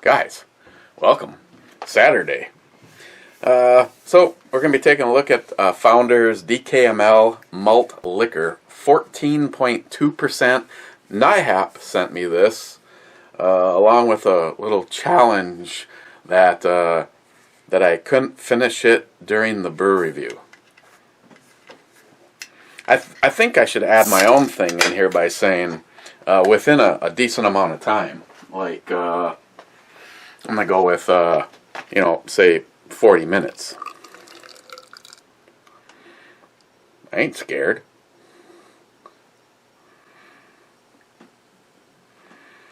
Guys, welcome. Saturday. So we're going to be taking a look at Founder's DKML Malt Liquor, 14.2%. NYHAP sent me this, along with a little challenge that I couldn't finish it during the brew review. I think I should add my own thing in here by saying within a decent amount of time. Like, I'm going to go with, say 40 minutes. I ain't scared.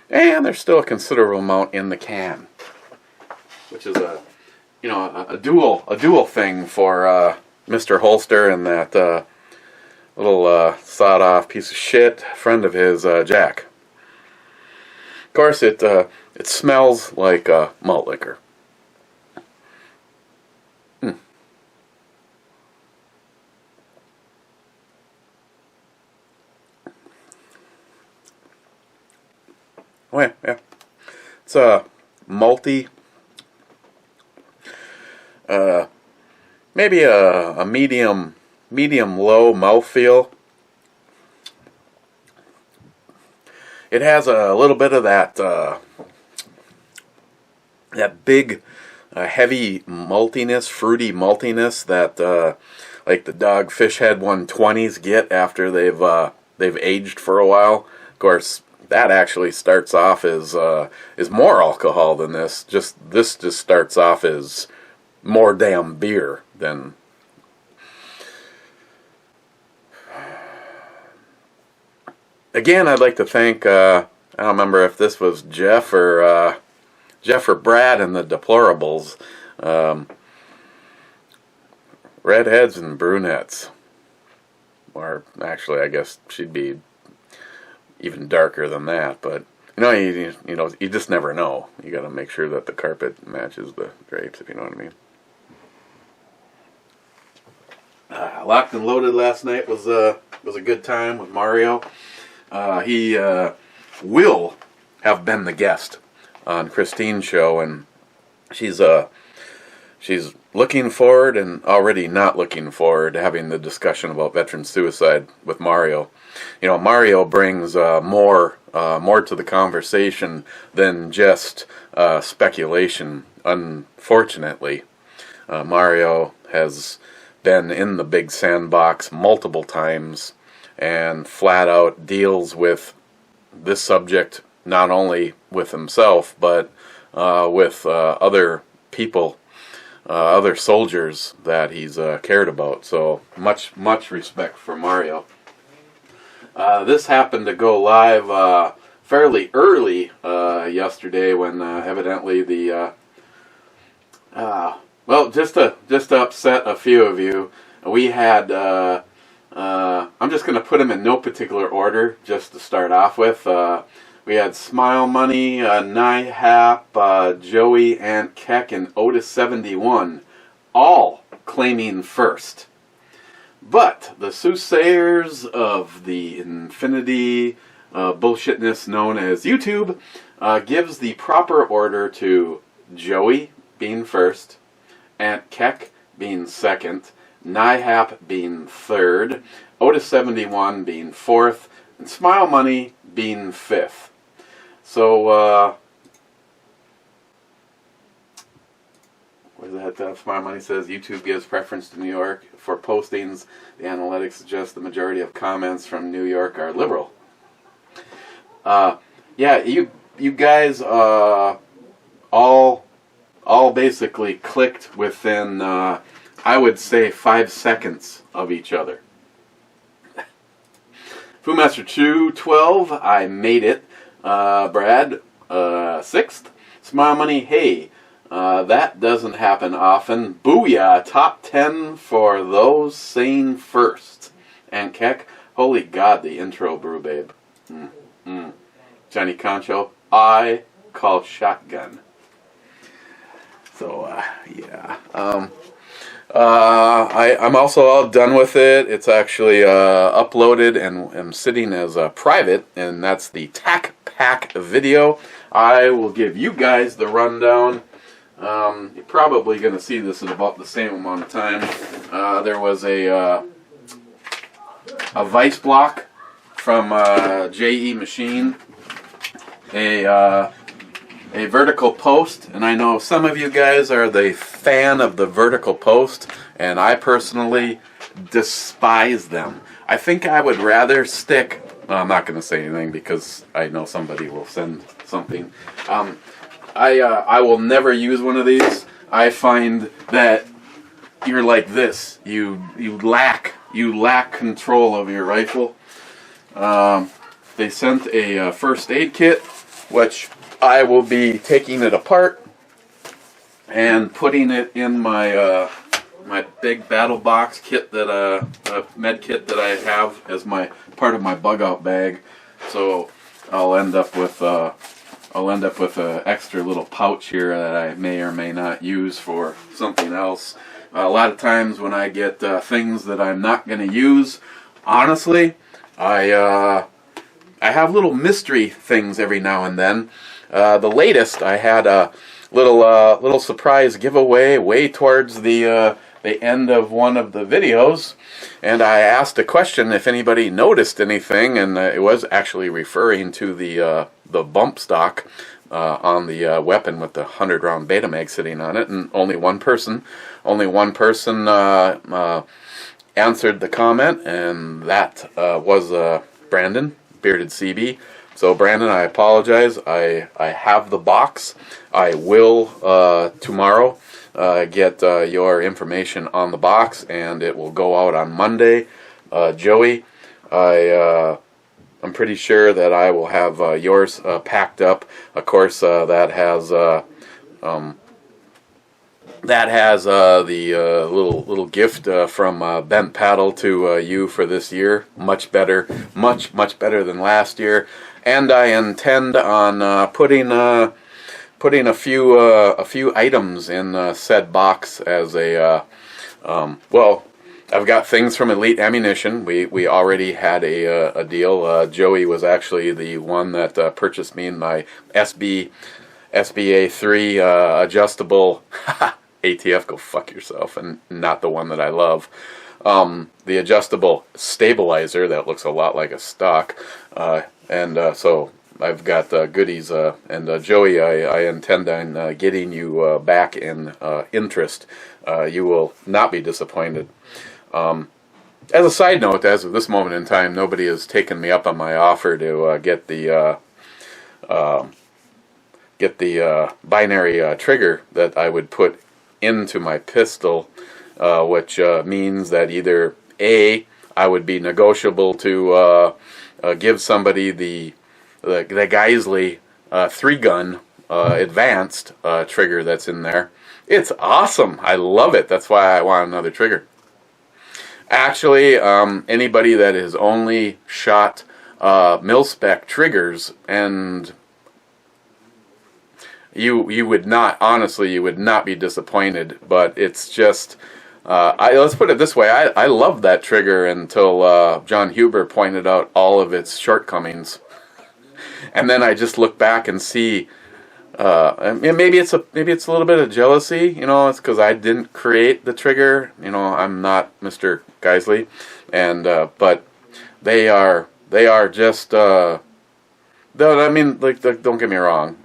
And there's still a considerable amount in the can, which is a dual thing for Mr. Holster and that little sawed-off piece of shit friend of his, Jack. Of course, it smells like malt liquor. Oh yeah. It's a malty, maybe a medium low mouthfeel. It has a little bit of that big, heavy maltiness, fruity maltiness that like the Dogfish Head 120s get after they've aged for a while. Of course, that actually starts off as more alcohol than this. This just starts off as more damn beer than. Again, I'd like to thank, I don't remember if this was Jeff or Brad and the Deplorables, redheads and brunettes, or actually I guess she'd be even darker than that, but you just never know. You got to make sure that the carpet matches the drapes, if you know what I mean. Locked and Loaded last night was a good time with Mario. He will have been the guest on Christine's show, and she's looking forward and already not looking forward to having the discussion about veteran suicide with Mario. Mario brings more to the conversation than just speculation. Unfortunately, Mario has been in the big sandbox multiple times and flat out deals with this subject not only with himself but with other people, other soldiers that he's cared about. So much respect for Mario. This happened to go live fairly early yesterday when evidently the just to upset a few of you, we had I'm just going to put them in no particular order just to start off with. We had Smile Money, NYHAP, Joey, Ant Keck, and Otis71 all claiming first. But the soothsayers of the infinity bullshitness known as YouTube gives the proper order to Joey being first, Ant Keck being second, NYHAP being third, Otis71 being fourth, and Smile Money being fifth. So, where's that? Smile Money says YouTube gives preference to New York for postings. The analytics suggest the majority of comments from New York are liberal. Yeah, you guys all basically clicked within I would say 5 seconds of each other. Foodmaster 212, I made it. Brad, 6th. Smile Money, hey, that doesn't happen often. Booyah, top 10 for those saying first. And Keck, holy God, the intro, Brew Babe. Johnny Concho, I call shotgun. So yeah. I'm also all done with it. It's actually uploaded and sitting as private, and that's the TAC Pack video. I will give you guys the rundown. You're probably going to see this in about the same amount of time. There was a vice block from JE Machine, a vertical post, and I know some of you guys are the fan of the vertical post, and I personally despise them. I think I would rather stick, well, I'm not going to say anything because I know somebody will send something. I will never use one of these. I find that you're like this. You lack control of your rifle. They sent a first aid kit, which I will be taking it apart and putting it in my my big battle box kit, that med kit that I have as my part of my bug out bag. So I'll end up with an extra little pouch here that I may or may not use for something else. A lot of times when I get things that I'm not going to use, honestly, I have little mystery things every now and then. The latest, I had a little surprise giveaway way towards the end of one of the videos, and I asked a question if anybody noticed anything, and it was actually referring to the bump stock on the weapon with the 100-round beta mag sitting on it, and only one person answered the comment, and that was Brandon, Bearded CB. So Brandon, I apologize. I have the box. I will tomorrow get your information on the box, and it will go out on Monday. Joey, I'm pretty sure that I will have yours packed up. Of course, that has the little gift from Bent Paddle to you for this year. Much better than last year. And I intend on putting a few items in said box as a well. I've got things from Elite Ammunition. We already had a deal. Joey was actually the one that purchased me my SBA3 adjustable ATF. Go fuck yourself, and not the one that I love. The adjustable stabilizer that looks a lot like a stock. So I've got goodies, and Joey, I intend on getting you back in interest. You will not be disappointed. As a side note, as of this moment in time, nobody has taken me up on my offer to get the binary trigger that I would put into my pistol, which means that either A, I would be negotiable to give somebody the Geisley 3-gun advanced trigger that's in there. It's awesome. I love it. That's why I want another trigger. Actually, anybody that has only shot mil-spec triggers, and you would not, honestly, you would not be disappointed. But it's just, let's put it this way: I loved that trigger until John Huber pointed out all of its shortcomings, and then I just look back and see. And maybe it's a little bit of jealousy, you know. It's because I didn't create the trigger, you know. I'm not Mr. Geisley, and but they are just. I mean, like, don't get me wrong.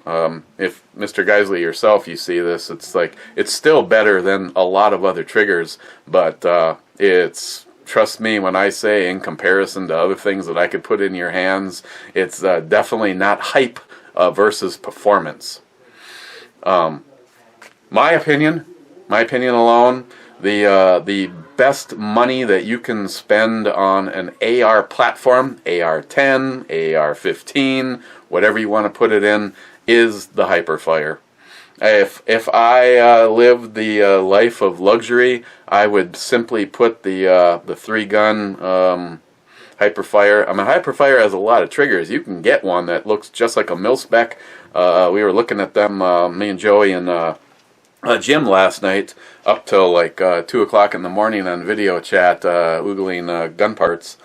If Mr. Geisley yourself, you see this, it's like it's still better than a lot of other triggers, but it's. Trust me when I say, in comparison to other things that I could put in your hands, it's definitely not hype versus performance. My opinion alone, the best money that you can spend on an AR platform, AR-10, AR-15, whatever you want to put it in, is the Hyperfire. If I lived the life of luxury, I would simply put the 3-gun Hyperfire. I mean, Hyperfire has a lot of triggers. You can get one that looks just like a mil-spec. We were looking at them, me and Joey, and Jim last night up till like 2 o'clock in the morning on video chat, oogling gun parts.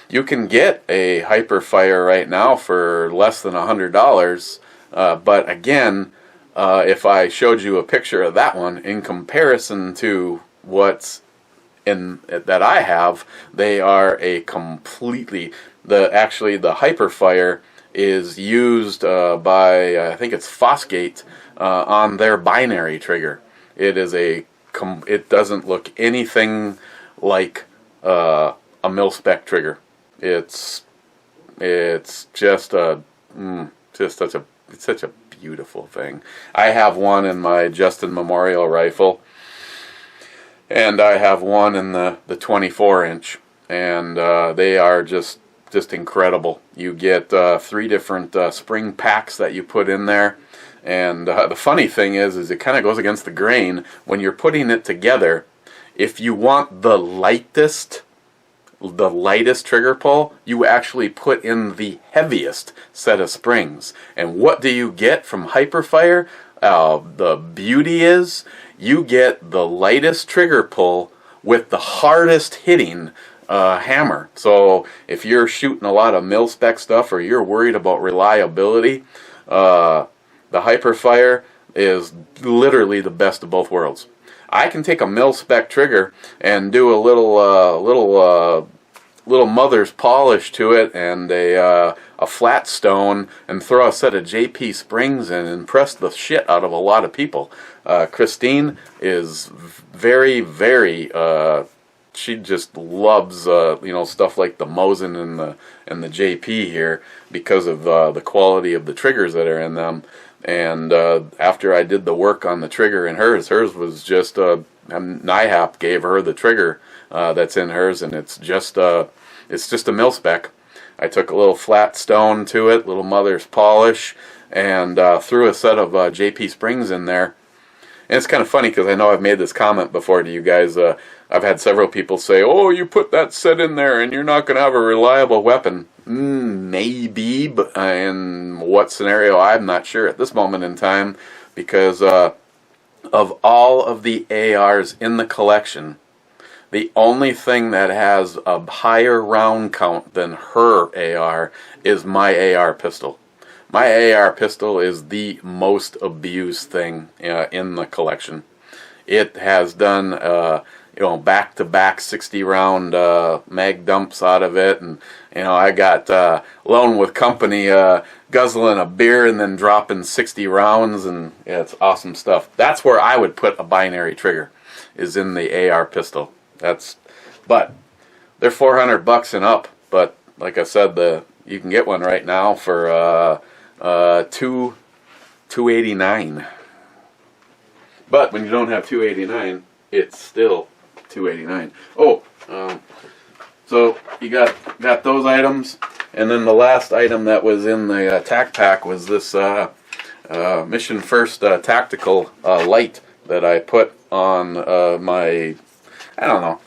You can get a Hyperfire right now for less than $100, but again, if I showed you a picture of that one in comparison to what's in that I have, they are a completely actually the Hyperfire is used by I think it's Fosgate on their binary trigger. It is it doesn't look anything like a mil-spec trigger. It's just such a beautiful thing. I have one in my Justin Memorial rifle, and I have one in the 24-inch, and they are just incredible. You get 3 different spring packs that you put in there, and the funny thing is it kind of goes against the grain when you're putting it together. If you want the lightest trigger pull, you actually put in the heaviest set of springs. And what do you get from Hyperfire? The beauty is you get the lightest trigger pull with the hardest hitting hammer. So if you're shooting a lot of mil-spec stuff or you're worried about reliability, the Hyperfire is literally the best of both worlds. I can take a mil-spec trigger and do a little mother's polish to it and a flat stone and throw a set of JP springs in and impress the shit out of a lot of people. Christine is very, very she just loves stuff like the Mosin and the JP here because of the quality of the triggers that are in them. And after I did the work on the trigger in hers was just NYHAP gave her the trigger that's in hers, and it's just a mil-spec. I took a little flat stone to it, little mother's polish, and threw a set of JP springs in there. And it's kind of funny because I know I've made this comment before to you guys. I've had several people say, "Oh, you put that set in there and you're not going to have a reliable weapon." Maybe, but in what scenario, I'm not sure at this moment in time, because of all of the ARs in the collection, the only thing that has a higher round count than her AR is my AR pistol. My AR pistol is the most abused thing in the collection. It has done back-to-back 60-round mag dumps out of it, and I got Lone with Company guzzling a beer and then dropping 60 rounds, and yeah, it's awesome stuff. That's where I would put a binary trigger, is in the AR pistol. But they're $400 and up. But like I said, you can get one right now for $289. But when you don't have $289, it's still $289. Oh, so you got those items, and then the last item that was in the tac pack was this Mission First tactical light that I put on my. I don't know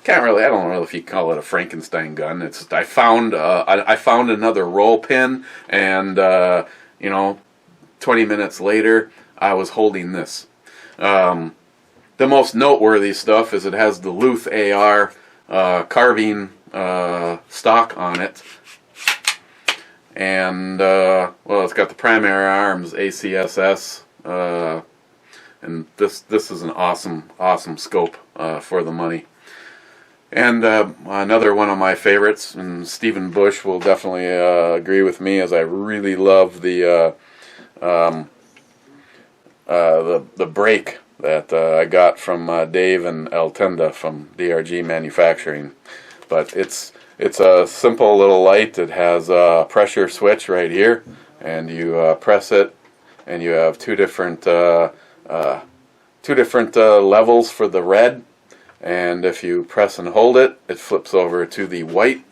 if you call it a Frankenstein gun. It's I found another roll pin, and 20 minutes later I was holding this. The most noteworthy stuff is it has the Luth AR carbine stock on it, and it's got the primary arms ACSS, and this is an awesome scope for the money. And another one of my favorites, and Stephen Bush will definitely agree with me, as I really love the brake that I got from Dave and El Tenda from DRG Manufacturing. But it's a simple little light. It has a pressure switch right here, and you press it, and you have two different levels for the red. And if you press and hold it, it flips over to the white.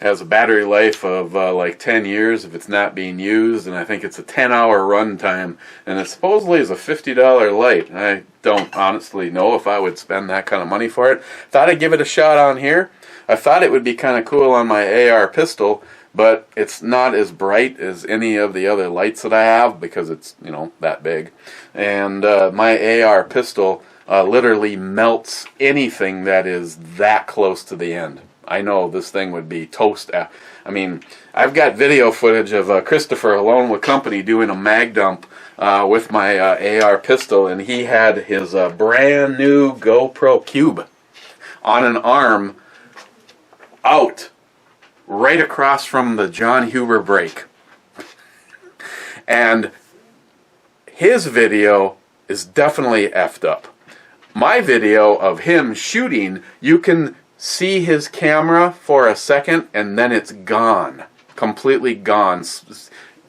Has a battery life of like 10 years if it's not being used, and I think it's a 10-hour run time, and it supposedly is a $50 light. I don't honestly know if I would spend that kind of money for it. Thought I'd give it a shot on here. I thought it would be kind of cool on my AR pistol, but it's not as bright as any of the other lights that I have because it's, you know, that big. And my AR pistol literally melts anything that is that close to the end. I know this thing would be toast. I mean, I've got video footage of Christopher alone with company doing a mag dump with my AR pistol, and he had his brand new GoPro Cube on an arm out right across from the John Huber brake. And his video is definitely effed up. My video of him shooting, you can see his camera for a second and then it's gone, completely gone,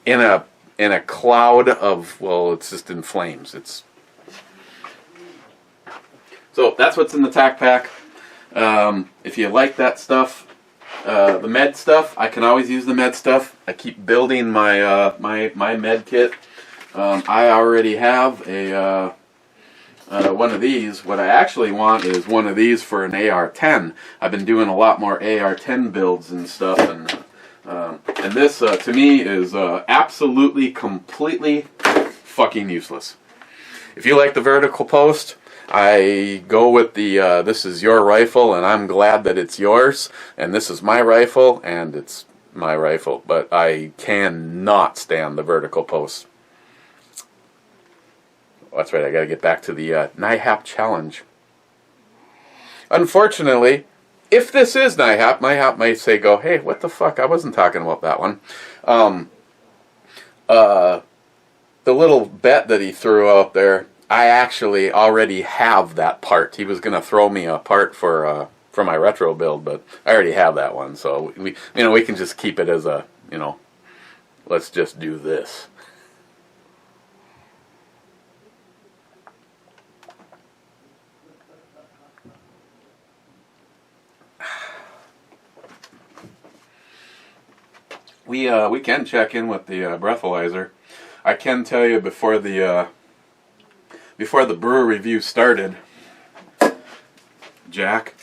in a cloud of, well, it's just in flames. It's so that's what's in the tac pack. If you like that stuff, the med stuff, I can always use the med stuff. I keep building my my med kit. I already have a one of these. What I actually want is one of these for an AR-10. I've been doing a lot more AR-10 builds and stuff, and this to me is absolutely, completely fucking useless. If you like the vertical post, I go with the this is your rifle and I'm glad that it's yours, and this is my rifle and it's my rifle, but I cannot stand the vertical post. That's right, I gotta get back to the NYHAP challenge. Unfortunately, if this is NYHAP, NYHAP might say, go, hey, what the fuck, I wasn't talking about that one. The little bet that he threw out there, I actually already have that part. He was gonna throw me a part for my retro build, but I already have that one, so we can just keep it as a, let's just do this. We can check in with the breathalyzer. I can tell you before the brewer review started, Jack.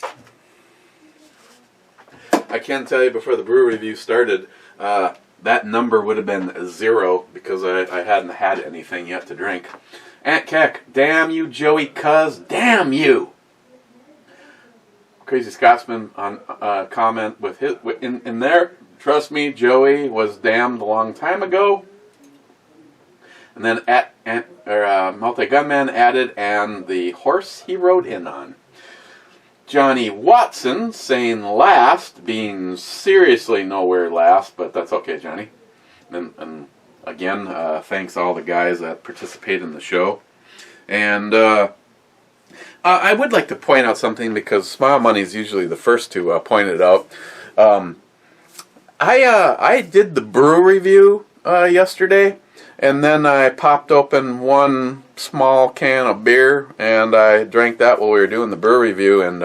I can tell you before the brewer review started, that number would have been 0 because I hadn't had anything yet to drink. Aunt Keck, damn you, Joey, cuz, damn you. Crazy Scotsman on comment with his in there. Trust me, Joey was damned a long time ago. And then Multi-Gunman added, and the horse he rode in on. Johnny Watson saying last, being seriously nowhere last, but that's okay, Johnny. And again, thanks all the guys that participate in the show. And I would like to point out something, because Smile Money is usually the first to point it out. I did the brew review yesterday, and then I popped open one small can of beer, and I drank that while we were doing the brew review. And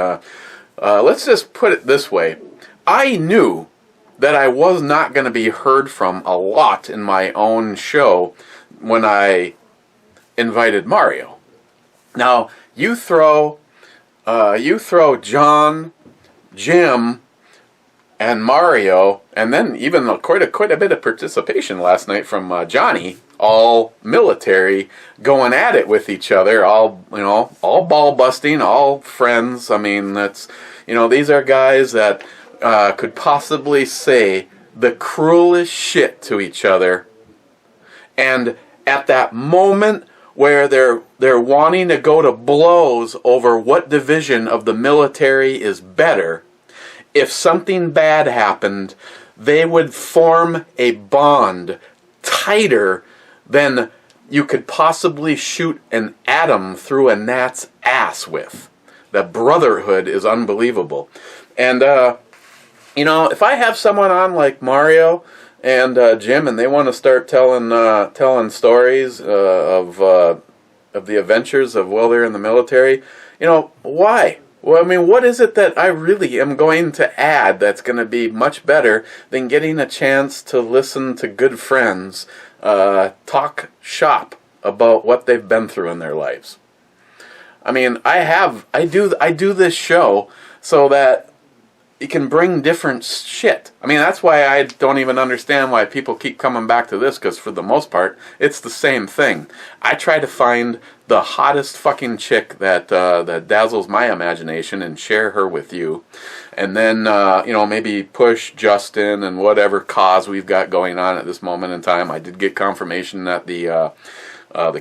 let's just put it this way. I knew that I was not going to be heard from a lot in my own show when I invited Mario. Now, you throw John, Jim, and Mario, and then even quite a bit of participation last night from Johnny, all military, going at it with each other, all ball busting, all friends. I mean, that's, these are guys that could possibly say the cruelest shit to each other, and at that moment where they're wanting to go to blows over what division of the military is better, if something bad happened, they would form a bond tighter than you could possibly shoot an atom through a gnat's ass with. The brotherhood is unbelievable. And, if I have someone on like Mario and Jim, and they want to start telling stories of the adventures of while they're in the military, why? Well, I mean, what is it that I really am going to add that's going to be much better than getting a chance to listen to good friends talk shop about what they've been through in their lives? I mean, I do this show so that you can bring different shit. I mean, that's why I don't even understand why people keep coming back to this, because for the most part, it's the same thing. I try to find the hottest fucking chick that dazzles my imagination and share her with you. And then, maybe push Justin and whatever cause we've got going on at this moment in time. I did get confirmation that the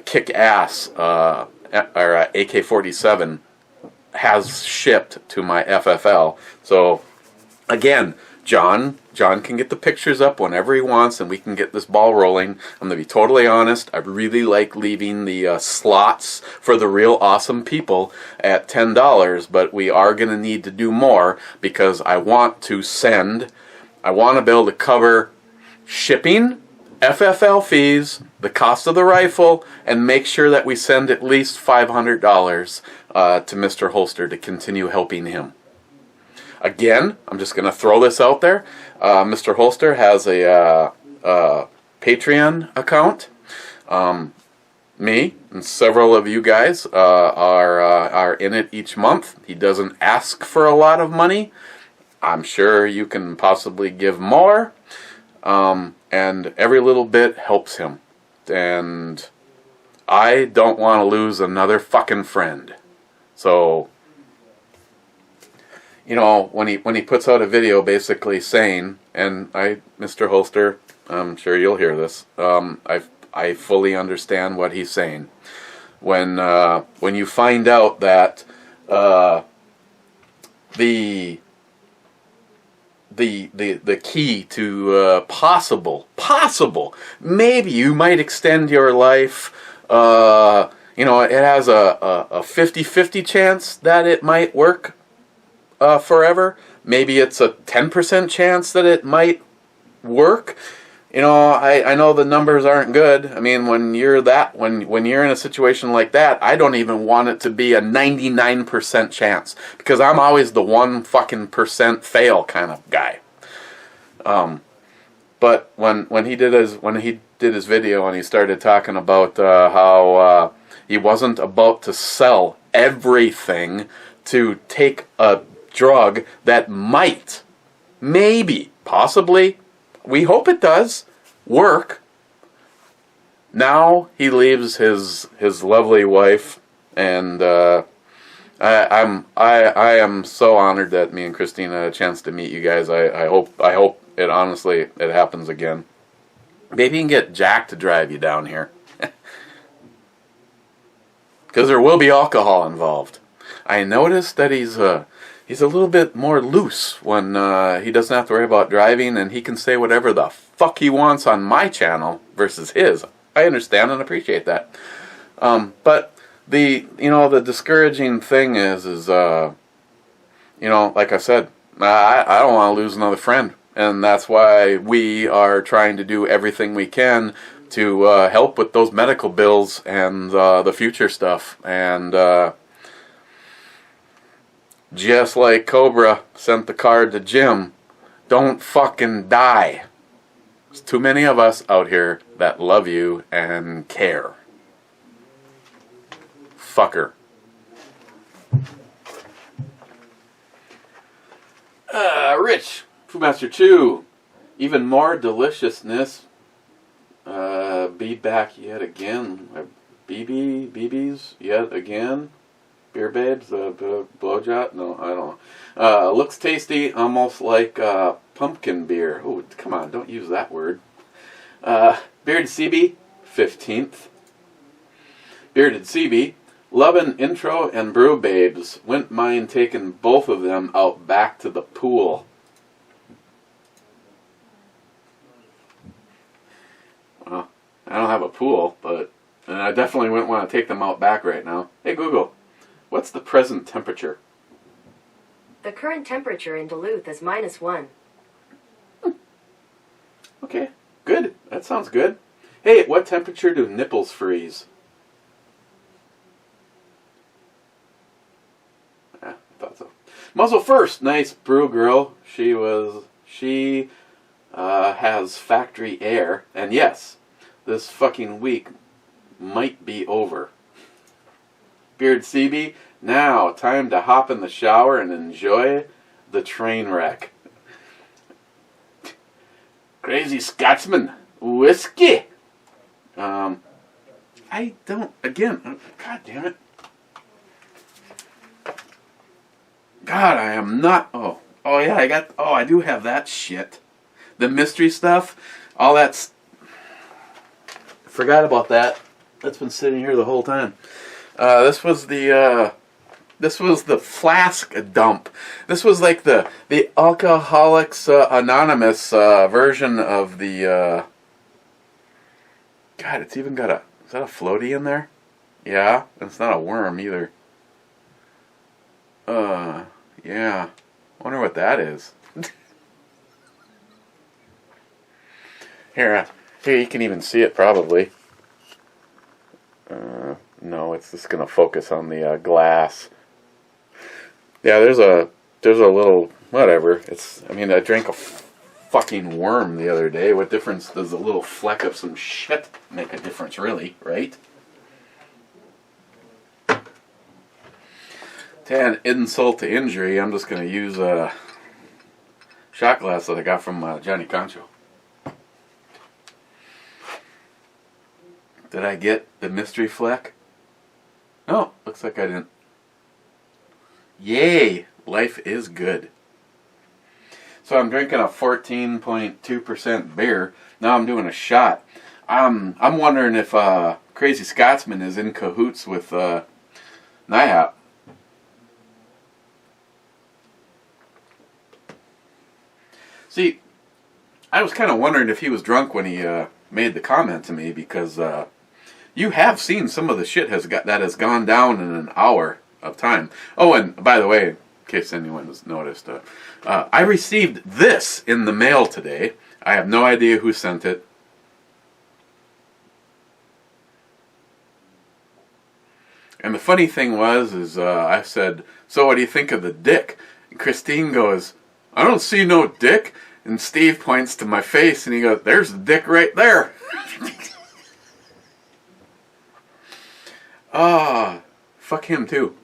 kick-ass AK-47 has shipped to my FFL. So, again, John can get the pictures up whenever he wants, and we can get this ball rolling. I'm going to be totally honest. I really like leaving the slots for the real awesome people at $10, but we are going to need to do more, because I want to be able to cover shipping, FFL fees, the cost of the rifle, and make sure that we send at least $500 to Mr. Holster to continue helping him. Again, I'm just going to throw this out there. Mr. Holster has a Patreon account. Me and several of you guys are in it each month. He doesn't ask for a lot of money. I'm sure you can possibly give more. And every little bit helps him. And I don't want to lose another fucking friend. So, when he puts out a video basically saying, and Mr. Holster, I'm sure you'll hear this, I fully understand what he's saying. When you find out that the key to possible, maybe you might extend your life, it has a 50-50 chance that it might work forever. Maybe it's a 10% chance that it might work. I know the numbers aren't good. I mean, when you're in a situation like that, I don't even want it to be a 99% chance, because I'm always the 1 fucking percent fail kind of guy. But when he did his video and he started talking about how he wasn't about to sell everything to take a drug that might, maybe, possibly, we hope it does, work. Now he leaves his lovely wife, and I am so honored that me and Christine had a chance to meet you guys. I hope it happens again. Maybe you can get Jack to drive you down here, because there will be alcohol involved. I noticed that he's a little bit more loose when he doesn't have to worry about driving, and he can say whatever the fuck he wants on my channel versus his. I understand and appreciate that. But the discouraging thing is like I said, I don't want to lose another friend, and that's why we are trying to do everything we can to help with those medical bills and the future stuff. And just like Cobra sent the card to Jim, don't fucking die. There's too many of us out here that love you and care. Fucker. Rich, Foodmaster 2. Even more deliciousness. Be back yet again. BBs yet again. Beer Babes, blowjob? No, I don't know. Looks tasty, almost like pumpkin beer. Oh, come on, don't use that word. Bearded CB, 15th. Bearded CB, lovin' intro and brew babes. Wouldn't mind taking both of them out back to the pool. Well, I don't have a pool, and I definitely wouldn't want to take them out back right now. Hey Google, what's the present temperature? The current temperature in Duluth is -1. Okay, good. That sounds good. Hey, at what temperature do nipples freeze? I thought so. Muzzle first, nice brew girl. She has factory air, and yes, this fucking week might be over. Beard CB, now time to hop in the shower and enjoy the train wreck. Crazy Scotsman whiskey. I don't. Again, God damn it. God, I am not. Oh yeah, I got. Oh, I do have that shit. The mystery stuff, all that's. Forgot about that. That's been sitting here the whole time. This was the flask dump. This was like the Alcoholics Anonymous version of the. God, it's even got a. Is that a floaty in there? Yeah, and it's not a worm either. Yeah. I wonder what that is. Here, you can even see it probably. No, it's just gonna focus on the glass. Yeah, there's a little whatever. I mean, I drank a fucking worm the other day. What difference does a little fleck of some shit make a difference, really? Right? To add insult to injury, I'm just gonna use a shot glass that I got from Johnny Concho. Did I get the mystery fleck? No, looks like I didn't. Yay! Life is good. So I'm drinking a 14.2% beer. Now I'm doing a shot. I'm wondering if Crazy Scotsman is in cahoots with NYHAP. See, I was kind of wondering if he was drunk when he made the comment to me, because you have seen some of the shit that has gone down in an hour of time. Oh, and by the way, in case anyone has noticed, I received this in the mail today. I have no idea who sent it. And the funny thing was, I said, "So what do you think of the dick?" And Christine goes, "I don't see no dick." And Steve points to my face and he goes, "There's the dick right there." Fuck him too.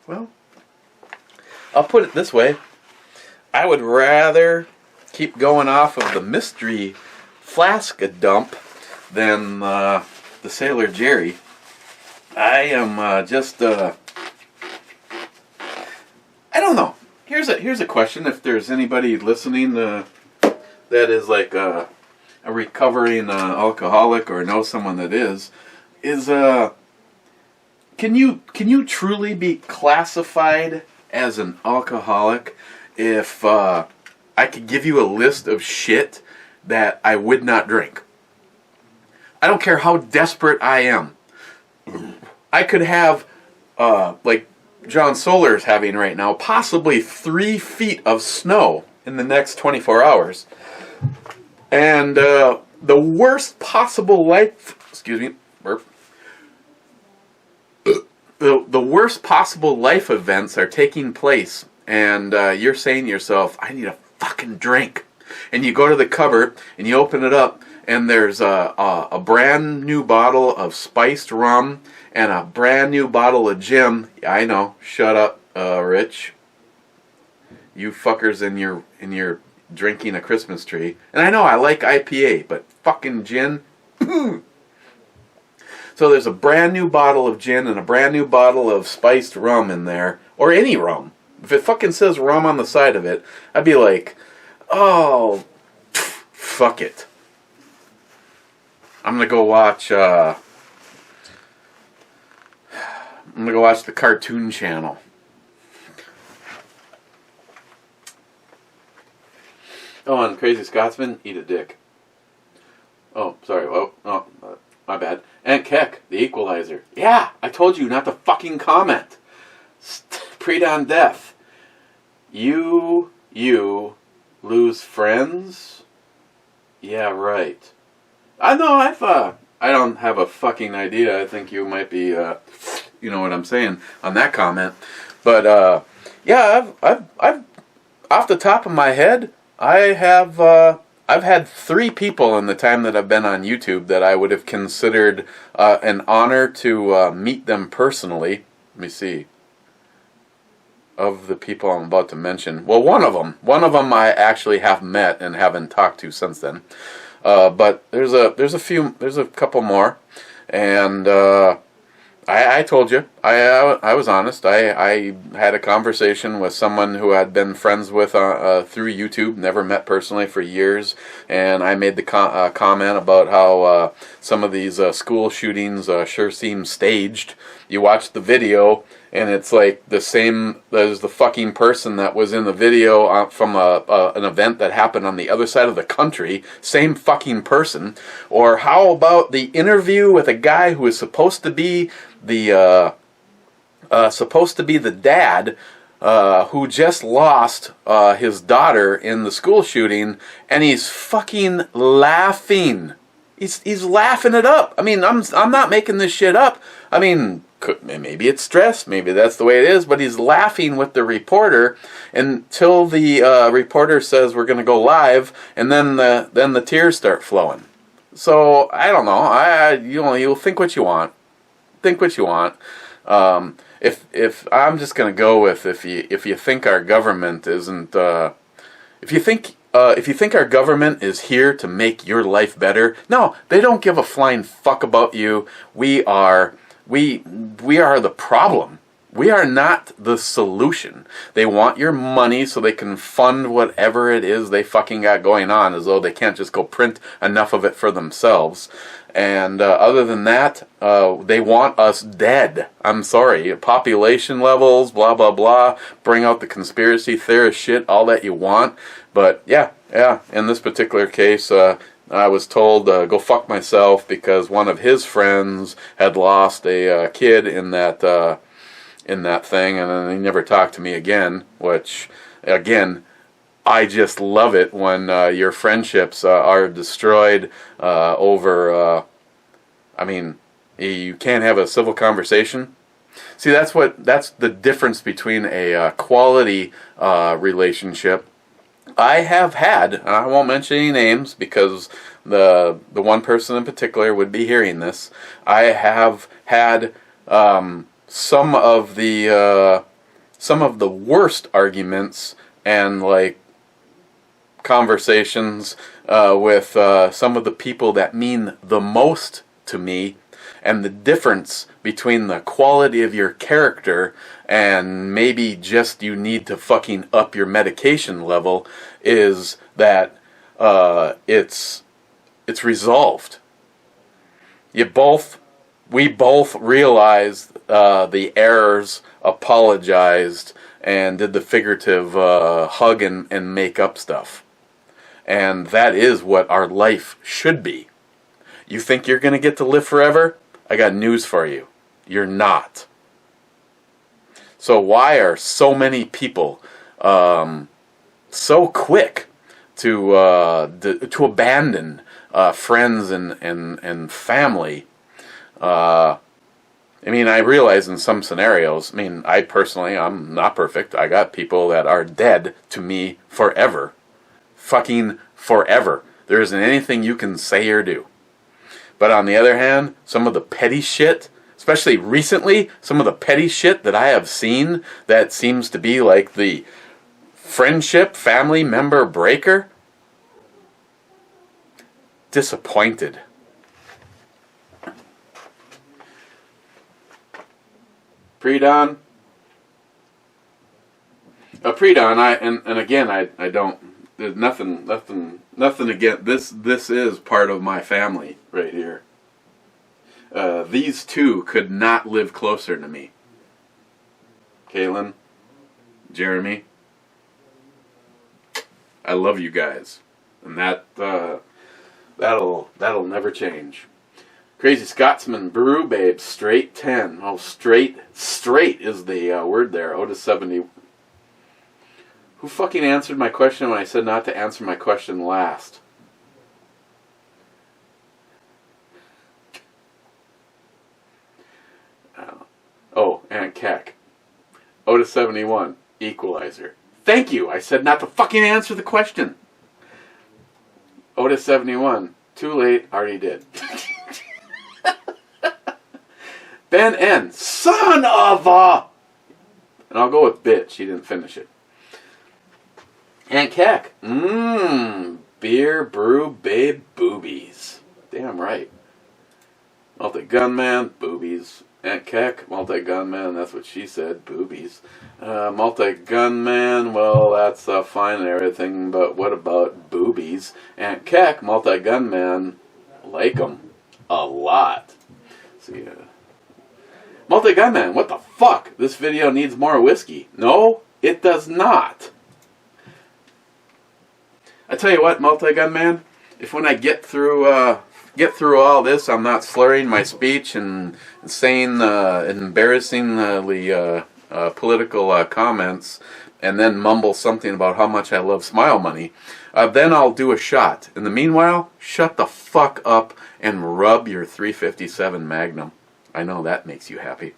Well, I'll put it this way. I would rather keep going off of the mystery flask dump than the Sailor Jerry. I am just I don't know. Here's a question. If there's anybody listening that is like a recovering alcoholic or knows someone that is can you truly be classified as an alcoholic if I could give you a list of shit that I would not drink? I don't care how desperate I am. I could have like John Solar's having right now, possibly 3 feet of snow in the next 24 hours. And the worst possible life, burp. The worst possible life events are taking place, and you're saying to yourself, "I need a fucking drink." And you go to the cupboard and you open it up, and there's a brand new bottle of spiced rum and a brand new bottle of gin. I know. Shut up, Rich. You fuckers in your drinking a Christmas tree. And I know I like IPA, but fucking gin. So there's a brand new bottle of gin and a brand new bottle of spiced rum in there, or any rum. If it fucking says rum on the side of it, I'd be like, "Oh, fuck it. I'm gonna go watch the Cartoon Channel." Oh, and Crazy Scotsman, eat a dick. Oh, sorry. Oh, my bad. And Keck, the Equalizer. Yeah, I told you not to fucking comment. Pre-dawn death. You lose friends? Yeah, right. I know, I don't have a fucking idea. I think you might be, you know what I'm saying on that comment. But, yeah, I've off the top of my head, I have I've had 3 people in the time that I've been on YouTube that I would have considered an honor to meet them personally. Let me see. Of the people I'm about to mention, well, one of them I actually have met and haven't talked to since then. But there's a couple more, and I told you, I was honest. I had a conversation with someone who I'd been friends with through YouTube, never met personally for years, and I made the comment about how some of these school shootings sure seem staged. You watch the video, and it's like the same as the fucking person that was in the video from an event that happened on the other side of the country. Same fucking person. Or how about the interview with a guy who is supposed to be the dad who just lost his daughter in the school shooting, and he's fucking laughing. He's laughing it up. I mean, I'm not making this shit up. I mean, maybe it's stress, maybe that's the way it is, but he's laughing with the reporter until the reporter says we're going to go live, and then the tears start flowing. So I don't know. You'll think what you want. Think what you want. If I'm just going to go with if you think our government isn't if you think our government is here to make your life better, no, they don't give a flying fuck about you. We are the problem. We are not the solution. They want your money so they can fund whatever it is they fucking got going on, as though they can't just go print enough of it for themselves. And other than that, they want us dead. I'm sorry. Population levels, blah, blah, blah. Bring out the conspiracy theorist shit, all that you want. But yeah, in this particular case, I was told go fuck myself because one of his friends had lost a kid in that thing, and then he never talked to me again, which, again, I just love it when your friendships are destroyed over, I mean, you can't have a civil conversation. See, that's the difference between a quality relationship. I have had, and I won't mention any names because the one person in particular would be hearing this. I have had some of the worst arguments and like conversations with some of the people that mean the most to me, and the difference between the quality of your character and maybe just you need to fucking up your medication level is that it's resolved. We both realized the errors, apologized, and did the figurative hug and make up stuff. And that is what our life should be. You think you're going to get to live forever? I got news for you. You're not. So why are so many people so quick to abandon friends and family? I mean, I realize in some scenarios, I mean, I'm not perfect. I got people that are dead to me forever. Fucking forever. There isn't anything you can say or do. But on the other hand, some of the petty shit, especially recently, some of the petty shit that I have seen that seems to be like the friendship, family member breaker, disappointed. Pre-dawn, and again, I don't. There's nothing again. This is part of my family right here. These two could not live closer to me. Kaylin, Jeremy, I love you guys, and that'll never change. Crazy Scotsman, Brew Babe, straight 10. Oh, straight is the word there. Otis 70. Who fucking answered my question when I said not to answer my question last? Oh, Aunt Keck. Otis 71, Equalizer. Thank you. I said not to fucking answer the question. Otis 71. Too late, already did. Ben N. Son of a... And I'll go with bitch. He didn't finish it. Aunt Keck. Beer, brew, babe, boobies. Damn right. Multi-gunman, boobies. Aunt Keck, multi-gunman, that's what she said, boobies. Multi-gunman, well, that's fine and everything, but what about boobies? Aunt Keck, multi-gunman, like them a lot. See, multi-gunman, what the fuck? This video needs more whiskey. No, it does not. I tell you what, multi-gunman, if when I get through all this, I'm not slurring my speech and saying embarrassingly political comments, and then mumble something about how much I love Smile Money, then I'll do a shot. In the meanwhile, shut the fuck up and rub your 357 Magnum. I know that makes you happy.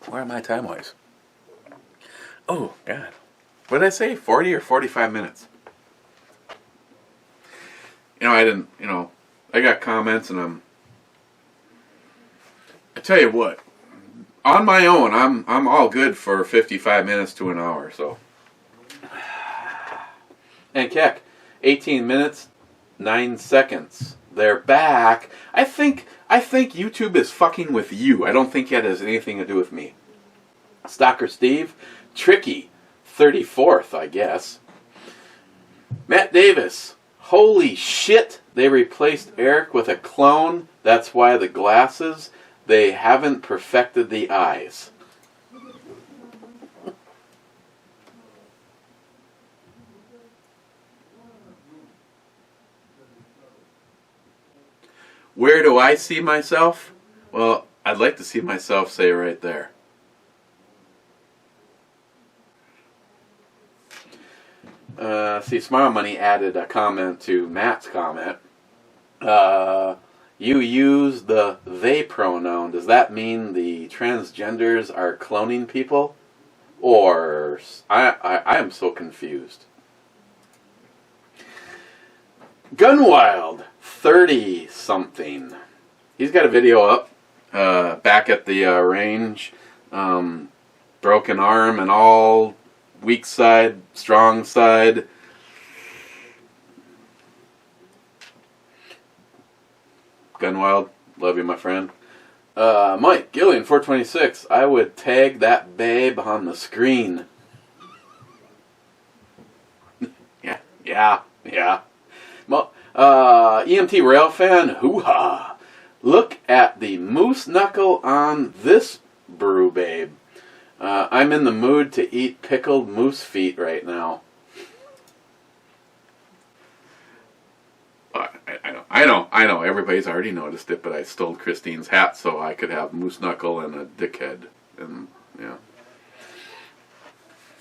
Where are my time-wise? Oh, God. What did I say? 40 or 45 minutes? I got comments and I tell you what, on my own, I'm all good for 55 minutes to an hour, so. And Keck, 18 minutes, 9 seconds. They're back. I think YouTube is fucking with you. I don't think it has anything to do with me. Stalker Steve, Tricky, 34th, I guess. Matt Davis, holy shit, they replaced Eric with a clone. That's why the glasses, they haven't perfected the eyes. Where do I see myself? Well, I'd like to see myself say right there. See, Smile Money added a comment to Matt's comment. You use the they pronoun. Does that mean the transgenders are cloning people? Or I am so confused. Gunwild, 30-something. He's got a video up back at the range. Broken arm and all. Weak side, strong side. Gunwild, love you, my friend. Mike Gillian, 426. I would tag that babe on the screen. Yeah. EMT Railfan, hoo-ha. Look at the moose knuckle on this brew, babe. I'm in the mood to eat pickled moose feet right now. I know. Everybody's already noticed it, but I stole Christine's hat so I could have moose knuckle and a dickhead. And yeah,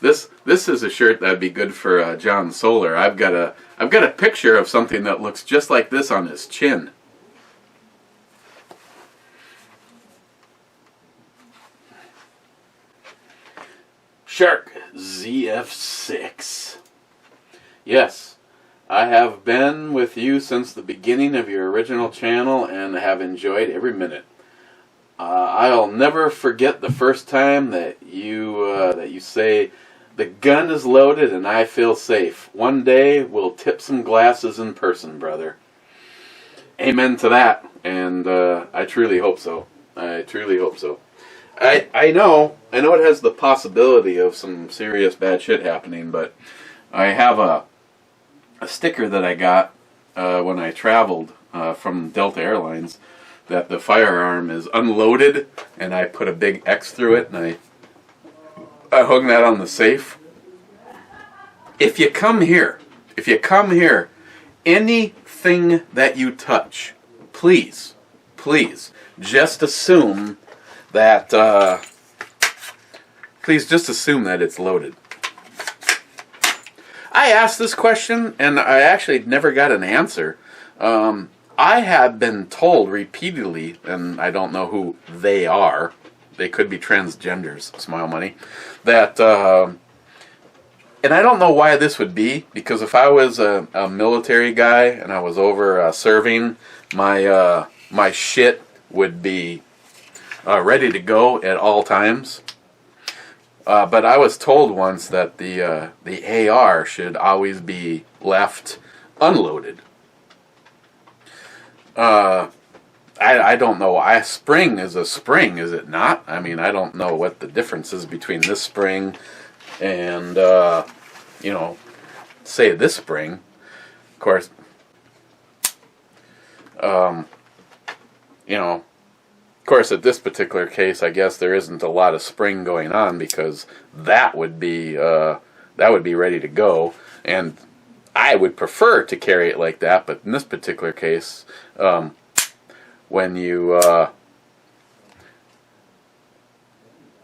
this is a shirt that'd be good for John Solar. I've got a picture of something that looks just like this on his chin. Shark ZF6. Yes, I have been with you since the beginning of your original channel and have enjoyed every minute. I'll never forget the first time that you say, the gun is loaded and I feel safe. One day we'll tip some glasses in person, brother. Amen to that, and I truly hope so. I truly hope so. I know it has the possibility of some serious bad shit happening, but I have a sticker that I got when I traveled from Delta Airlines that the firearm is unloaded, and I put a big X through it, and I hung that on the safe. If you come here, anything that you touch, please, just assume that, it's loaded. I asked this question, and I actually never got an answer. I have been told repeatedly, and I don't know who they are, they could be transgenders, Smile Money, that, and I don't know why this would be, because if I was a military guy and I was over serving, my shit would be ready to go at all times. But I was told once that the AR should always be left unloaded. I don't know. A spring is a spring, is it not? I mean, I don't know what the difference is between this spring and, you know, say this spring. Of course, you know, of course, at this particular case, I guess there isn't a lot of spring going on, because that would be ready to go, and I would prefer to carry it like that. But in this particular case, when you,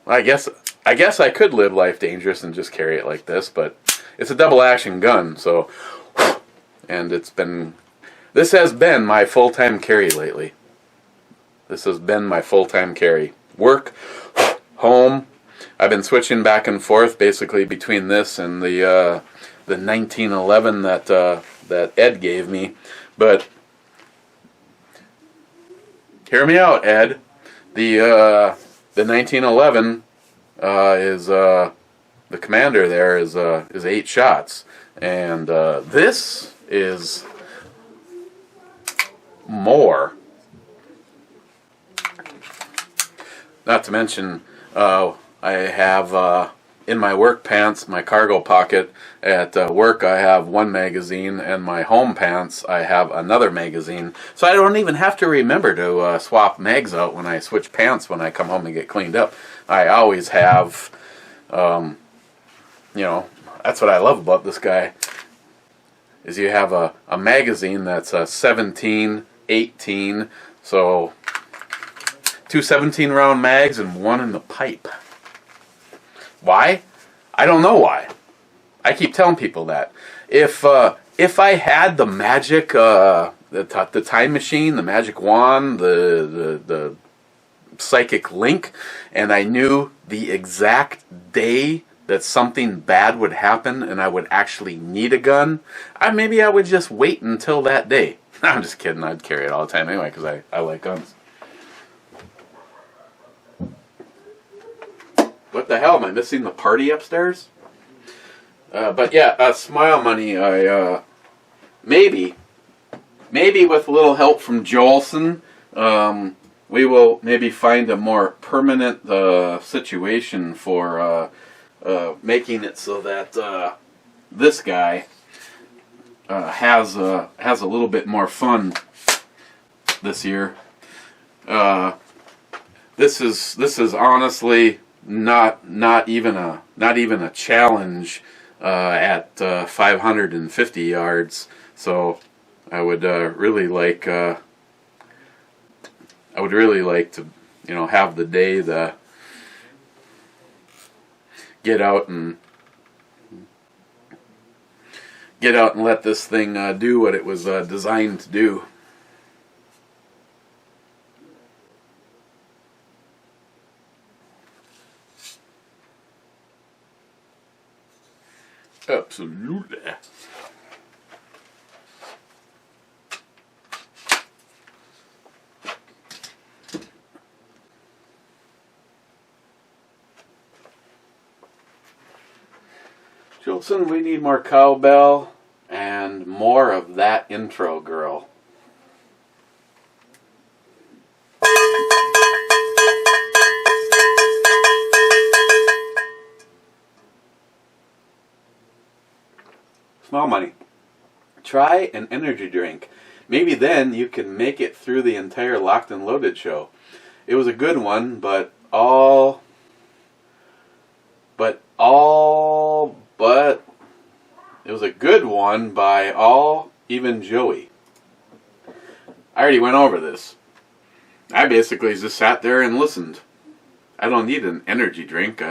I guess I could live life dangerous and just carry it like this, but it's a double action gun, so, and this has been my full-time carry lately. This has been my full-time carry. Work, home. I've been switching back and forth basically between this and the 1911 that Ed gave me. But hear me out, Ed. The 1911 is the commander there is 8 shots, and this is more. Not to mention, I have in my work pants, my cargo pocket at work, I have one magazine, and my home pants, I have another magazine. So I don't even have to remember to swap mags out when I switch pants when I come home and get cleaned up. I always have, you know, that's what I love about this guy, is you have a magazine that's 17, 18, so 2 17-round mags and 1 in the pipe. Why? I don't know why. I keep telling people that. If I had the magic, the time machine, the magic wand, the psychic link, and I knew the exact day that something bad would happen and I would actually need a gun, maybe I would just wait until that day. I'm just kidding. I'd carry it all the time anyway, because I like guns. What the hell? Am I missing the party upstairs? But yeah, Smile Money, I maybe with a little help from Jolson, we will maybe find a more permanent situation for making it so that this guy has a little bit more fun this year. This is honestly not even a challenge at 550 yards. So I would really like to, you know, have the day to get out and let this thing do what it was designed to do. Absolutely. Jolson, we need more cowbell and more of that intro, girl. Small Money. Try an energy drink. Maybe then you can make it through the entire Locked and Loaded show. It was a good one, but it was a good one by all, even Joey. I already went over this. I basically just sat there and listened. I don't need an energy drink.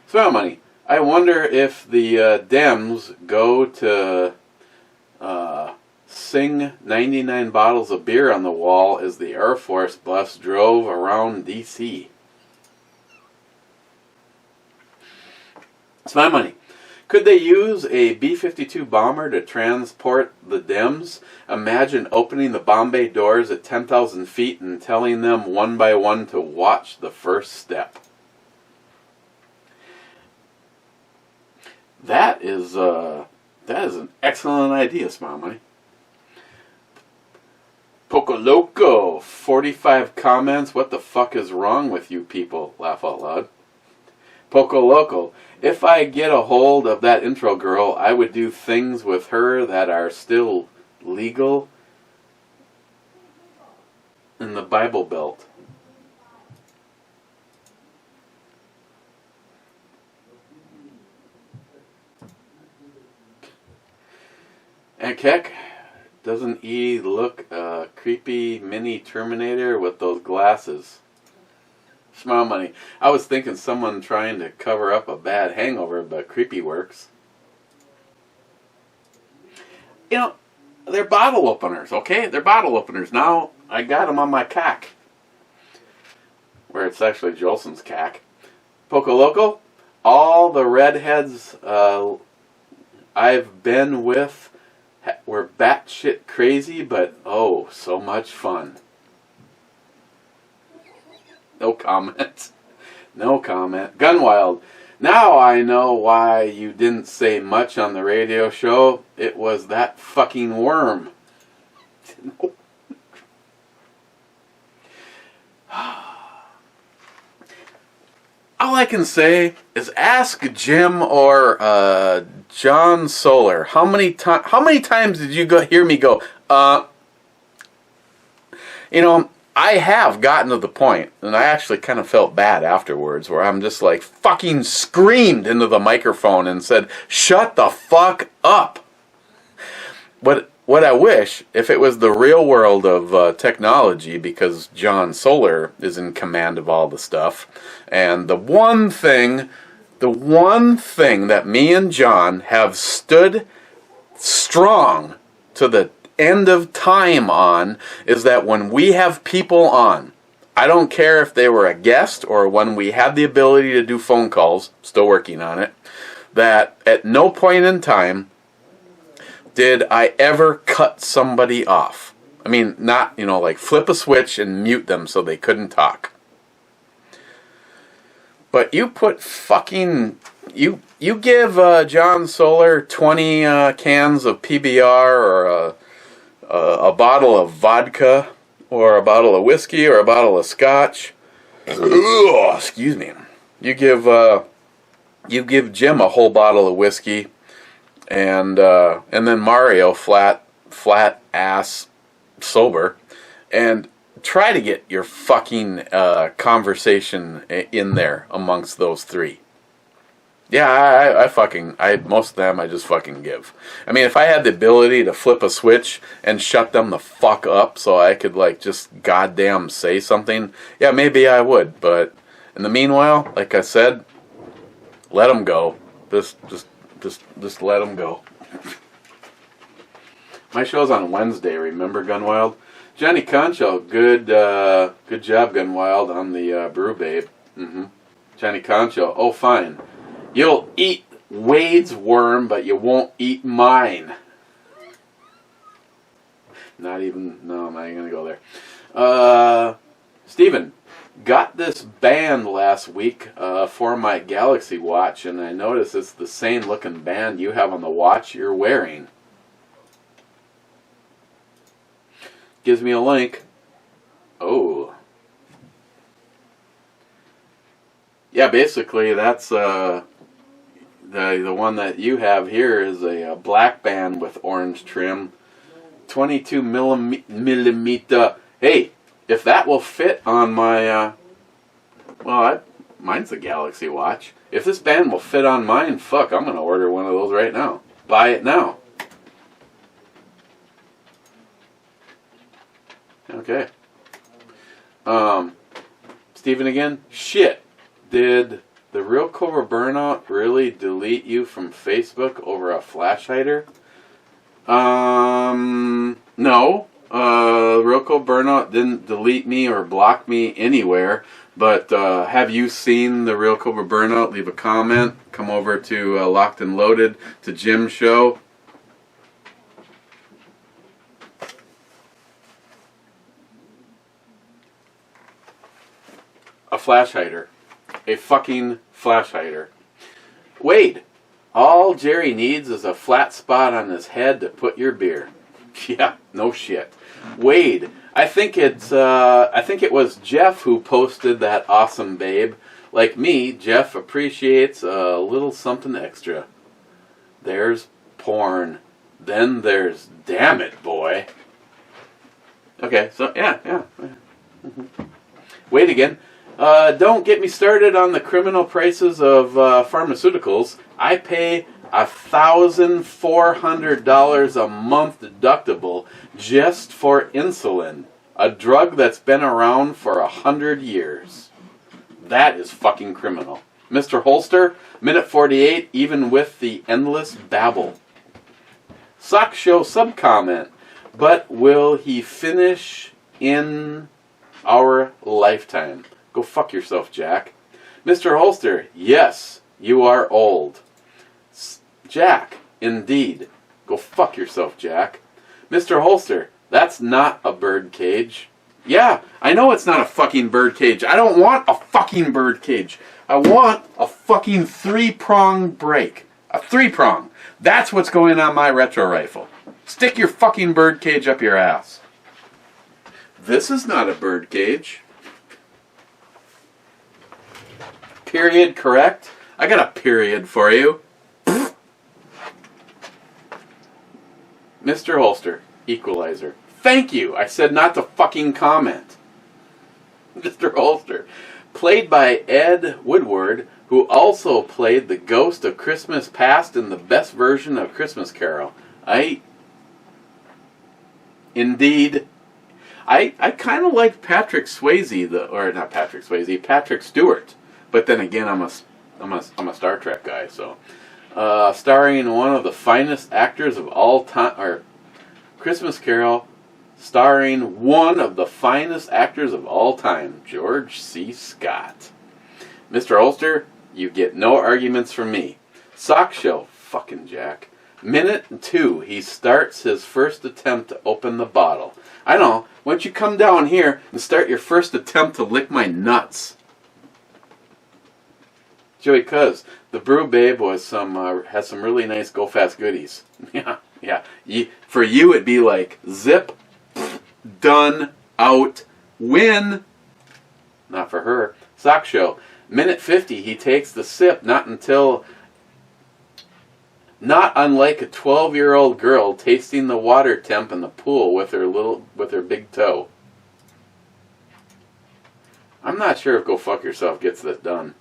Small Money. I wonder if the Dems go to sing 99 bottles of beer on the wall as the Air Force bus drove around D.C. It's my money. Could they use a B-52 bomber to transport the Dems? Imagine opening the bomb bay doors at 10,000 feet and telling them one by one to watch the first step. That is an excellent idea, Smile Money. Poco Loco, 45 comments. What the fuck is wrong with you people? Laugh out loud. Poco Loco, if I get a hold of that intro girl, I would do things with her that are still legal in the Bible Belt. And Keck, doesn't he look a creepy mini Terminator with those glasses? Smile Money. I was thinking someone trying to cover up a bad hangover, but creepy works. You know, they're bottle openers, okay? They're bottle openers. Now, I got them on my cack. Where it's actually Jolson's cack. Poco Loco, all the redheads I've been with were batshit crazy, but oh, so much fun. No comment. No comment. Gunwild. Now I know why you didn't say much on the radio show. It was that fucking worm. All I can say is ask Jim or John Solar. How many times did you hear me go, you know, I have gotten to the point, and I actually kind of felt bad afterwards, where I'm just like fucking screamed into the microphone and said, shut the fuck up. What I wish, if it was the real world of technology, because John Solar is in command of all the stuff, and the one thing that me and John have stood strong to the end of time on is that when we have people on, I don't care if they were a guest or when we had the ability to do phone calls, still working on it, that at no point in time did I ever cut somebody off. I mean, not, you know, like flip a switch and mute them so they couldn't talk. But you put fucking, you give John Solar 20 cans of PBR or a bottle of vodka or a bottle of whiskey or a bottle of scotch. Ugh, excuse me. You give Jim a whole bottle of whiskey, and then Mario flat ass sober, and try to get your fucking conversation in there amongst those three. Yeah, I most of them I just fucking give. I mean, if I had the ability to flip a switch and shut them the fuck up so I could like just goddamn say something, yeah, maybe I would. But in the meanwhile, like I said, let them go. Just let them go. My show's on Wednesday. Remember, Gunwild? Johnny Concho, good job, Gunwild, on the Brew Babe. Johnny Concho, oh fine. You'll eat Wade's worm, but you won't eat mine. No, I'm not even going to go there. Steven, got this band last week for my Galaxy watch, and I noticed it's the same looking band you have on the watch you're wearing. Gives me a link. Oh. Yeah, basically that's the one that you have here is a black band with orange trim, 22 millimeter. Hey, if that will fit on my mine's a Galaxy watch. If this band will fit on mine, fuck, I'm gonna order one of those right now. Buy it now. Okay. Steven again? Shit. Did the Real Cobra Burnout really delete you from Facebook over a flash hider? No. Roko Burnout didn't delete me or block me anywhere. But have you seen the Real Cobra Burnout? Leave a comment. Come over to Locked and Loaded to Jim's show. A flash hider. A fucking flash hider. Wade, all Jerry needs is a flat spot on his head to put your beer. Yeah, no shit. Wade, I think it was Jeff who posted that awesome babe. Like me, Jeff appreciates a little something extra. There's porn. Then there's damn it, boy. Okay, so yeah. Mm-hmm. Wait again. Don't get me started on the criminal prices of pharmaceuticals. I pay $1,400 a month deductible just for insulin, a drug that's been around for 100 years. That is fucking criminal. Mr. Holster, minute 48, even with the endless babble. Sock Show sub-comment, but will he finish in our lifetime? Go fuck yourself, Jack. Mr. Holster, yes, you are old. Jack, indeed. Go fuck yourself, Jack. Mr. Holster, that's not a bird cage. Yeah, I know it's not a fucking bird cage. I don't want a fucking bird cage. I want a fucking three-prong brake. A three-prong. That's what's going on my retro rifle. Stick your fucking bird cage up your ass. This is not a bird cage. Period correct? I got a period for you. Mr. Holster, equalizer. Thank you. I said not to fucking comment. Mr. Holster, played by Ed Woodward, who also played the ghost of Christmas Past in the best version of Christmas Carol. Indeed. I kind of like Patrick Swayze, Patrick Stewart. But then again, I'm a Star Trek guy, so starring one of the finest actors of all time, or Christmas Carol, starring one of the finest actors of all time, George C. Scott. Mr. Holster, you get no arguments from me. Sock Show, fucking Jack. Minute 2, he starts his first attempt to open the bottle. I know. Why don't you come down here and start your first attempt to lick my nuts? Joey Cuz, the Brew Babe has some really nice Go Fast goodies. Yeah. For you, it'd be like zip, done, out, win. Not for her. Sock Show, minute 50, he takes the sip. Not unlike a 12-year-old girl tasting the water temp in the pool with her big toe. I'm not sure if Go Fuck Yourself gets this done.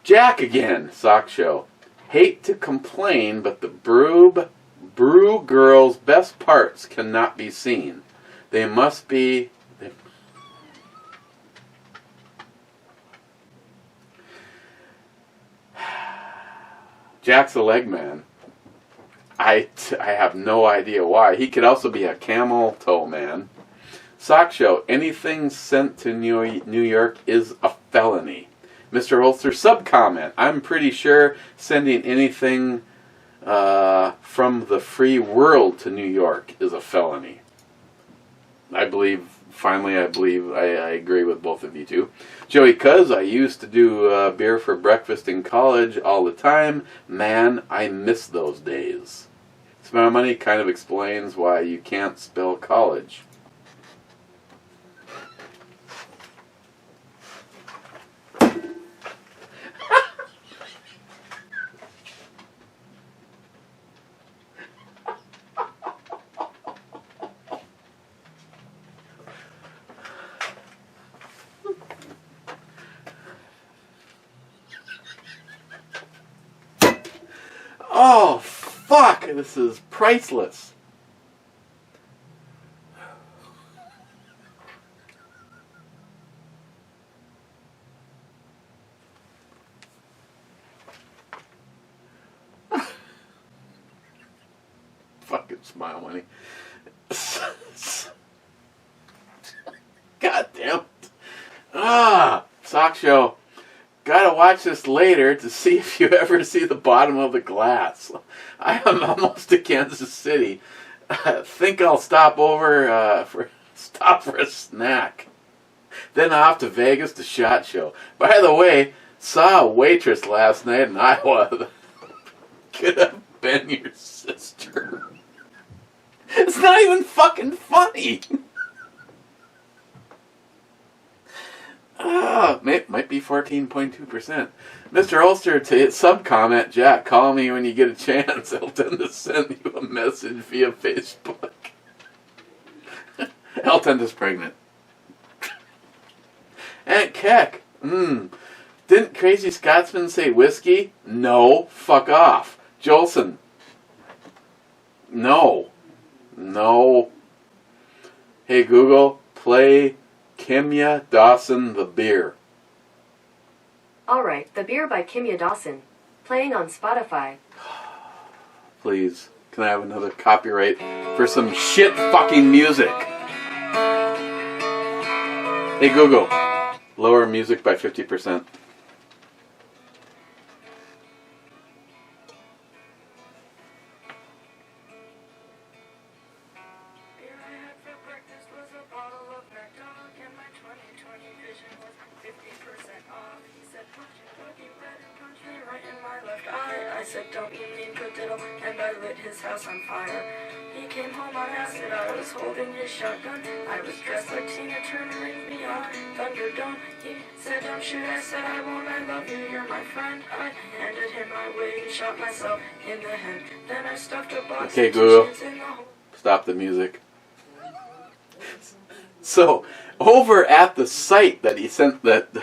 Jack again, Sock Show. Hate to complain, but the brew girl's best parts cannot be seen. They must be... Jack's a leg man. I have no idea why. He could also be a camel toe man. Sock Show. Anything sent to New York is a felony. Mr. Holster, sub-comment. I'm pretty sure sending anything from the free world to New York is a felony. I agree with both of you two. Joey Cuz, I used to do beer for breakfast in college all the time. Man, I miss those days. Smart Money kind of explains why you can't spell college. Oh, fuck! This is priceless. Fuck. Fucking smile money. God damn it. Sock Show. Gotta watch this later to see if you ever see the bottom of the glass. I am almost to Kansas City. Think I'll stop over for a snack. Then off to Vegas to SHOT Show. By the way, saw a waitress last night in Iowa. Could have been your sister. It's not even fucking funny. Might be 14.2%. Mr. Ulster, to sub-comment, Jack, call me when you get a chance. I'll tend to send you a message via Facebook. Elton is pregnant. Aunt Keck, didn't Crazy Scotsman say whiskey? No, fuck off. Jolson, no. Hey Google, play Kimya Dawson the Beer. Alright, The Beer by Kimya Dawson. Playing on Spotify. Please, can I have another copyright for some shit fucking music? Hey Google, lower music by 50%. I said, don't you mean good diddle? And I lit his house on fire. He came home on acid, I was holding his shotgun. I was dressed like Tina Turner in Beyond Thunderdome. He said, don't shoot, I said, I won't, I love you, you're my friend. I handed him my wig and shot myself in the head. Then I stuffed a box Okay, of Google, tissues in the hole. stop the music. So, over at the site that he sent that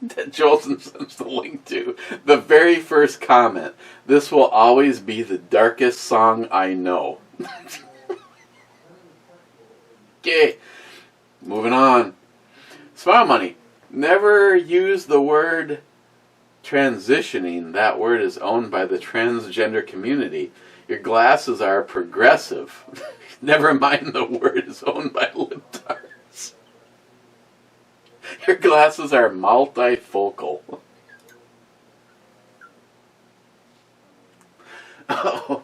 Jolson sends the link to, the very first comment, this will always be the darkest song I know. Okay, moving on. Smile money. Never use the word transitioning. That word is owned by the transgender community. Your glasses are progressive. Never mind the word is owned by libtards. Your glasses are multifocal. Oh,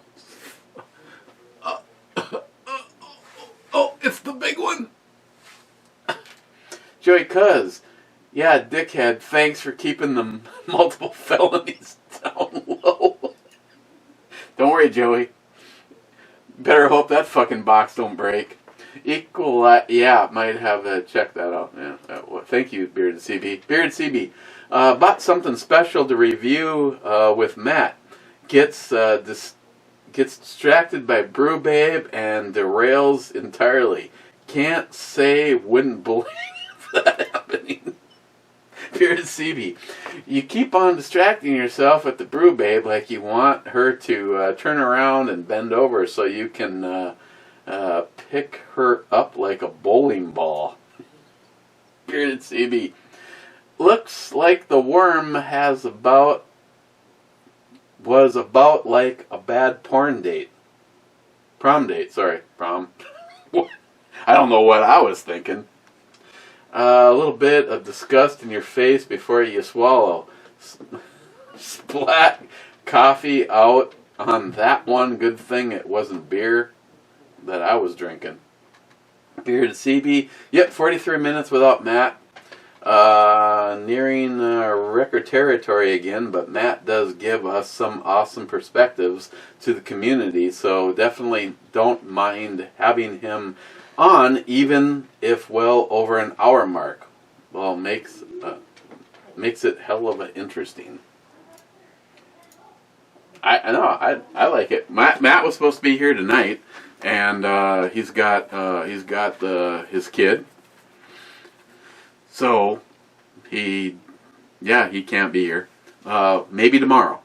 it's the big one. Joey Cuz, yeah, dickhead, thanks for keeping the multiple felonies down low. Don't worry, Joey. Better hope that fucking box don't break. Yeah, might have checked that out. Yeah, thank you, Bearded CB. Bearded CB, bought something special to review with Matt. Gets distracted by Brew Babe and derails entirely. Can't say, wouldn't believe that happening. Bearded CB, you keep on distracting yourself at the Brew Babe like you want her to turn around and bend over so you can pick her up like a bowling ball. Bearded CB, looks like the worm was about like a bad prom date. I don't know what I was thinking. A little bit of disgust in your face before you swallow. Splat coffee out on that one. Good thing it wasn't beer that I was drinking. Bearded CB. Yep, 43 minutes without Matt. Nearing record territory again, but Matt does give us some awesome perspectives to the community, so definitely don't mind having him on, even if well over an hour mark. Well, makes it hell of a interesting. I know, I like it. Matt was supposed to be here tonight, and he's got his kid. So, he can't be here. Maybe tomorrow.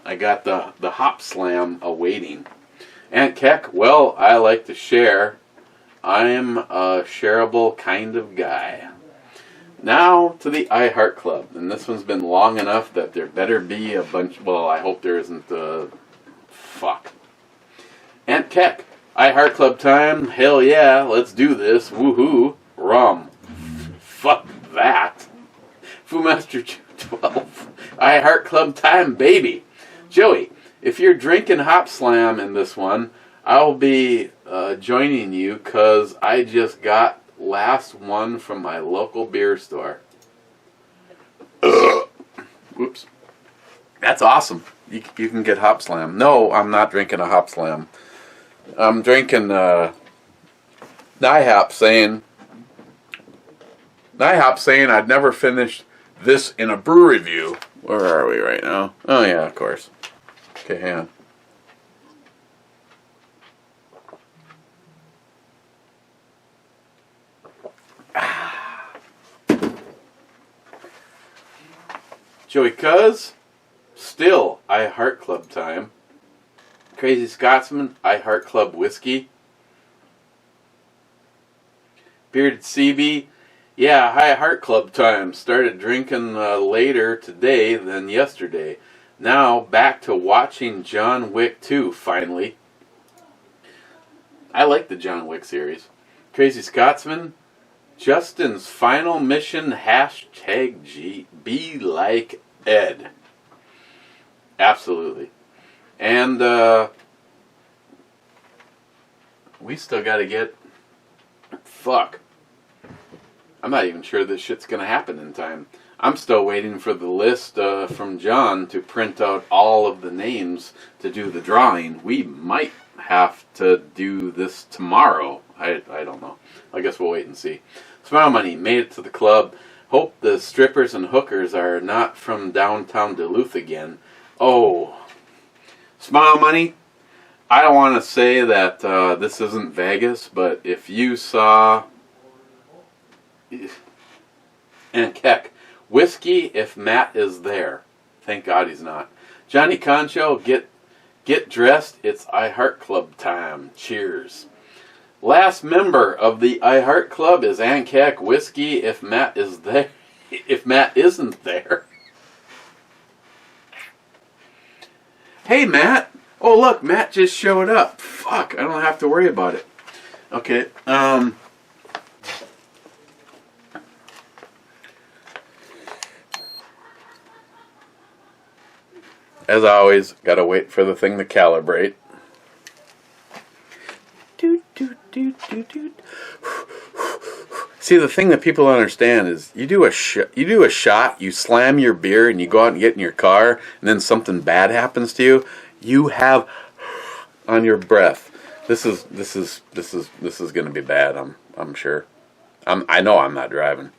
I got the Hop Slam awaiting. Aunt Keck, well, I like to share. I'm a shareable kind of guy. Now to the iHeart Club. And this one's been long enough that there better be a bunch... Well, I hope there isn't... fuck. Aunt Keck, I Heart Club time. Hell yeah, let's do this. Woohoo. Rum. Fuck that. Foomaster 12. I Heart Club time, baby. Joey, if you're drinking Hop Slam in this one, I'll be joining you because I just got last one from my local beer store. Whoops. That's awesome. You can get Hop Slam. No, I'm not drinking a Hop Slam. I'm drinking NYHAP saying I'd never finished this in a brew review. Where are we right now? Oh yeah, of course. Okay, hang on. Joey Cuz, still I Heart Club time. Crazy Scotsman, I Heart Club whiskey. Bearded CB, yeah, I Heart Club time. Started drinking later today than yesterday. Now back to watching John Wick 2 finally. I like the John Wick series. Crazy Scotsman, Justin's final mission #G be like Ed. Absolutely. And we still got to get, fuck, I'm not even sure this shit's going to happen in time. I'm still waiting for the list from John to print out all of the names to do the drawing. We might have to do this tomorrow. I don't know. I guess we'll wait and see. Smile Money made it to the club. Hope the strippers and hookers are not from downtown Duluth again. Oh, Smile Money, I don't want to say that this isn't Vegas, but if you saw and Keck, whiskey if Matt is there. Thank God he's not. Johnny Concho, get dressed. It's I Heart Club time. Cheers. Last member of the I Heart Club is Aunt Keck, whiskey if Matt is there. If Matt isn't there. Hey, Matt. Oh, look, Matt just showed up. Fuck, I don't have to worry about it. Okay, as always, gotta wait for the thing to calibrate. Doot, doot, doot, doot, doot. See, the thing that people don't understand is you do a shot, you slam your beer, and you go out and get in your car, and then something bad happens to you. You have on your breath. This is going to be bad. I'm sure. I know I'm not driving.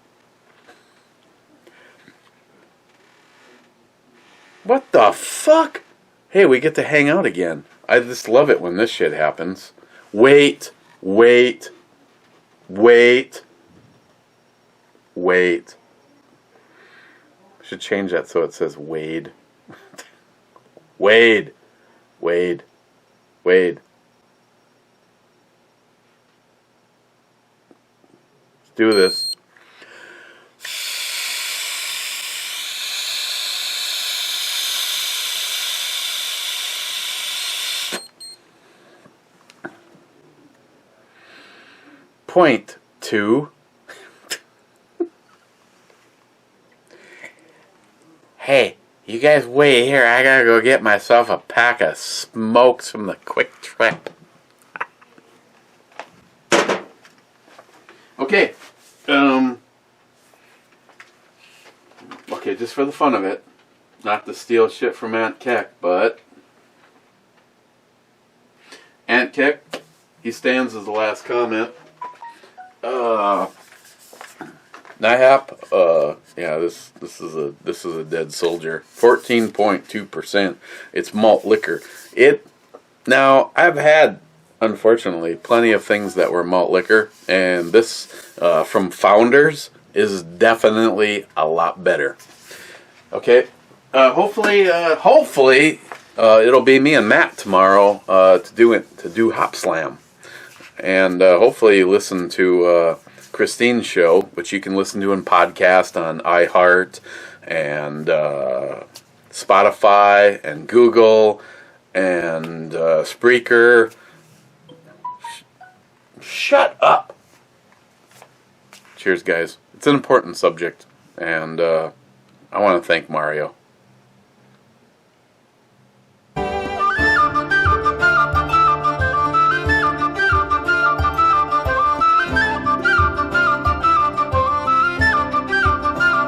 What the fuck? Hey, we get to hang out again. I just love it when this shit happens. Wait. Should change that so it says Wade. Wade. Let's do this. Point 2. Hey, you guys wait here. I gotta go get myself a pack of smokes from the Quick Trip. Okay. Okay, just for the fun of it. Not to steal shit from Aunt Keck, but Aunt Keck, he stands as the last comment. NYHAP, yeah, this is a dead soldier. 14.2%. It's malt liquor. Now I've had, unfortunately, plenty of things that were malt liquor, and this from Founders is definitely a lot better. Okay, hopefully it'll be me and Matt tomorrow to do Hop Slam, and hopefully listen to Christine's show, which you can listen to in podcast on iHeart and Spotify and Google and Spreaker Shut up! Cheers, guys. It's an important subject, and I want to thank Mario.